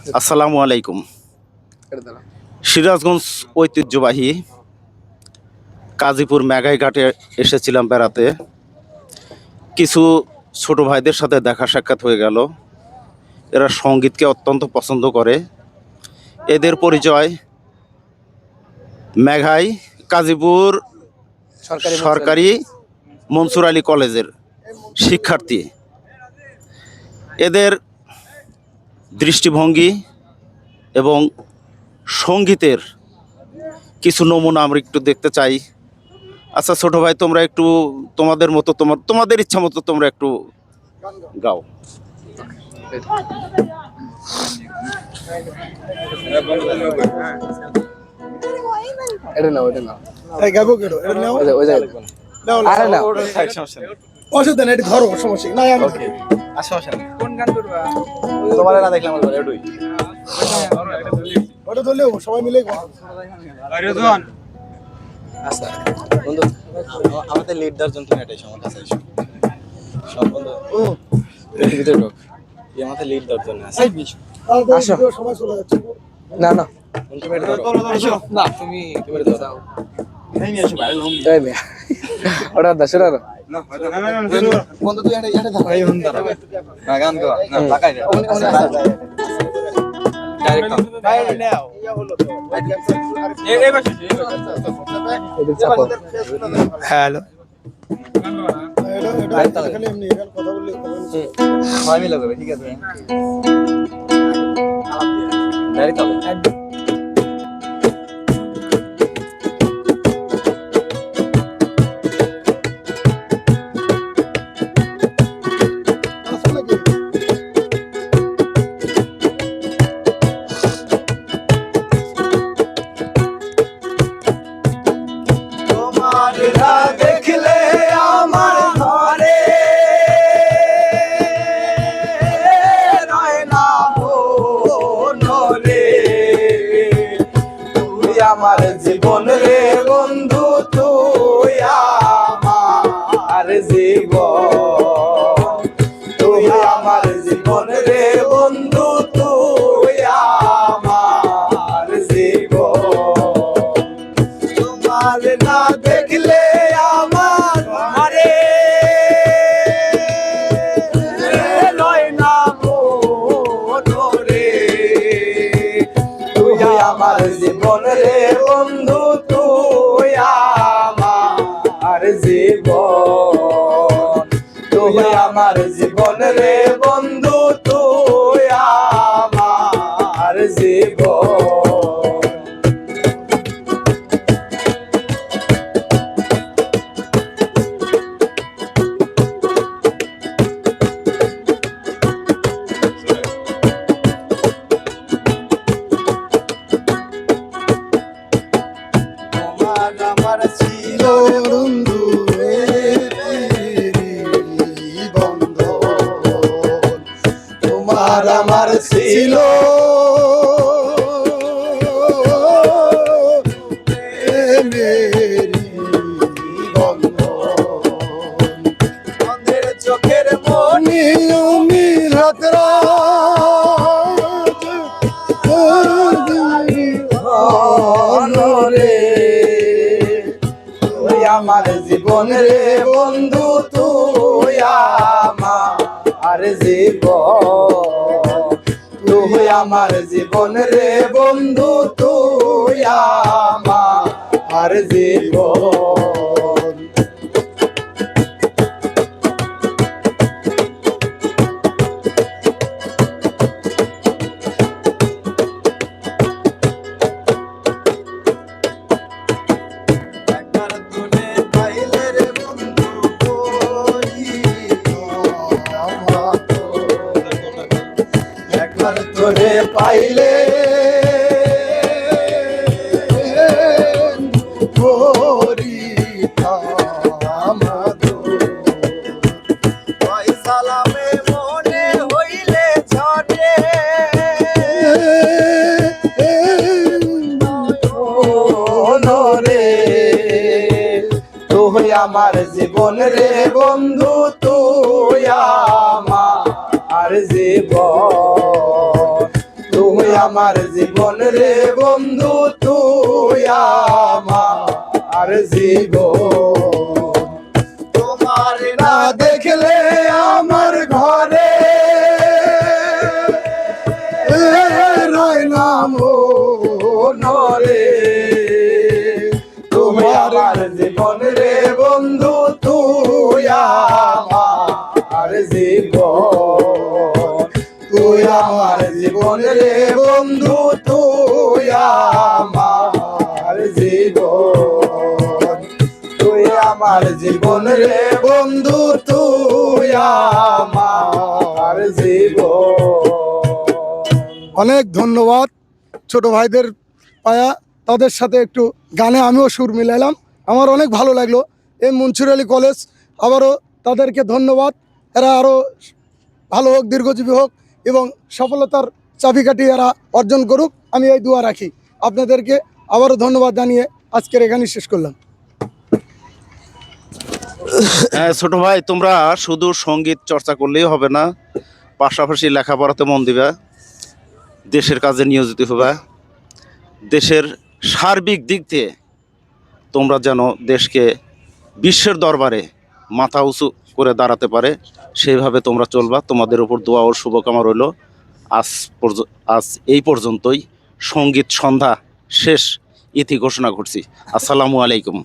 আসসালামু আলাইকুম। সিরাজগঞ্জ ঐতিহ্যবাহী কাজীপুর মেঘাই ঘাটে এসেছিলাম বেড়াতে। কিছু ছোট ভাইদের সাথে দেখা সাক্ষাৎ হয়ে গেল। এরা সঙ্গীতকে অত্যন্ত পছন্দ করে। এদের পরিচয় মেঘাই কাজীপুর সরকারি মনসুর আলী কলেজের শিক্ষার্থী। এদের দৃষ্টিভঙ্গি এবং সঙ্গীতের কিছু নমুনা আমরা একটু দেখতে চাই। আচ্ছা ছোট ভাই, তোমরা একটু তোমাদের মতো তোমাদের ইচ্ছা মতো তোমরা একটু গাও। অসুবিধা নেই, ধরো, সমস্যা না। ওটা ধরলেও সবাই মিলে আচ্ছা বন্ধু, আমাদের লিড দেওয়ার জন্য তুমি এটাই আমার কাছে এসো। সব বন্ধু ভিতরে ঢোক, আমাদের লিড দেওয়ার জন্য আছে। আসো, সময় চলে যাচ্ছে। না না তুমি এটা ধরো। না তুমি এটা ধরো। এই নিয়ে এসো ভাই। এই মে ওটা দাও, সেটা দাও। বন্ধু তুই এটা ধরো। এই বন্ধু ধরো। না গান গাও না, লাগাই দাও। ডাইরেক্ট বাইরে নাও। ইয়া হলো তো এই বসে এই চাপো। হ্যালো, এটা খালি এমনি এখানে কথা বললে সবাই মিলে যাবে, ঠিক আছে? ডাইরেক্ট হবে। দেখলে আমার ঘরে রয় না রে, তুই আমার জীবন রে বন্ধু, তুই আমার জীবন, তুই আমার জীবন রে বন্ধু, তুই আমার জীবন। তোমার না দেখলে আমার ঘরে রয় না রে, তুই আমার জীবন রে বন্ধু, তুই আমার জীবন, তুই আমার জীবন রে বন্ধু, তুই আমার জীবন। আমার ছিল বন্ধু বন্ধন, তোমার আমার ছিল বন্ধন, চোখের মনি রাতরা রে, তুই আমার জীবন রে বন্ধু, তুই আমার জীবন, তুই আমার জীবন রে বন্ধু, তুই আমার জীবন। তোরে পাইলে সালামে মনে হইলে ঝরে রে, তুই আমার জীবন রে বন্ধু, তুই আমার জীবন, তুই আমার জীবন রে বন্ধু তুই আমার জীবন তোমার না দেখলে আমার ঘরে রয় না মনরে তুমি আমার জীবন রে বন্ধু তুই আমার জীবন তুই আমার জীবন রে বন্ধু তুই আমার জীবন তুই আমার জীবন রে বন্ধু তুই আমার জীবন। অনেক ধন্যবাদ ছোট ভাইদের পায়া, তাদের সাথে একটু গানে আমিও সুর মিলাইলাম, আমার অনেক ভালো লাগলো। এই মনসুর আলী কলেজ আবারও তাদেরকে ধন্যবাদ, এরা আরও ভালো হোক, দীর্ঘজীবী হোক এবং সফলতার চাবিকাঠি এরা অর্জন করুক, আমি এই দোয়া রাখি। আপনাদেরকে আবারও ধন্যবাদ জানিয়ে আজকের এখানেই শেষ করলাম। হ্যাঁ ছোট ভাই, তোমরা শুধু সঙ্গীত চর্চা করলেই হবে না, পাশাপাশি লেখাপড়াতে মন দিবা, দেশের কাজে নিয়োজিত হবা। দেশের সার্বিক দিক দিয়ে তোমরা যেন দেশকে বিশ্বের দরবারে মাথা উঁচু করে দাঁড়াতে পারে, সেইভাবে তোমরা চলবা। তোমাদের উপর দোয়া ও শুভকামনা রইল। আজ এই পর্যন্তই। সঙ্গীত সন্ধ্যা শেষ, ইতি ঘোষণা করছি। আসসালামু আলাইকুম।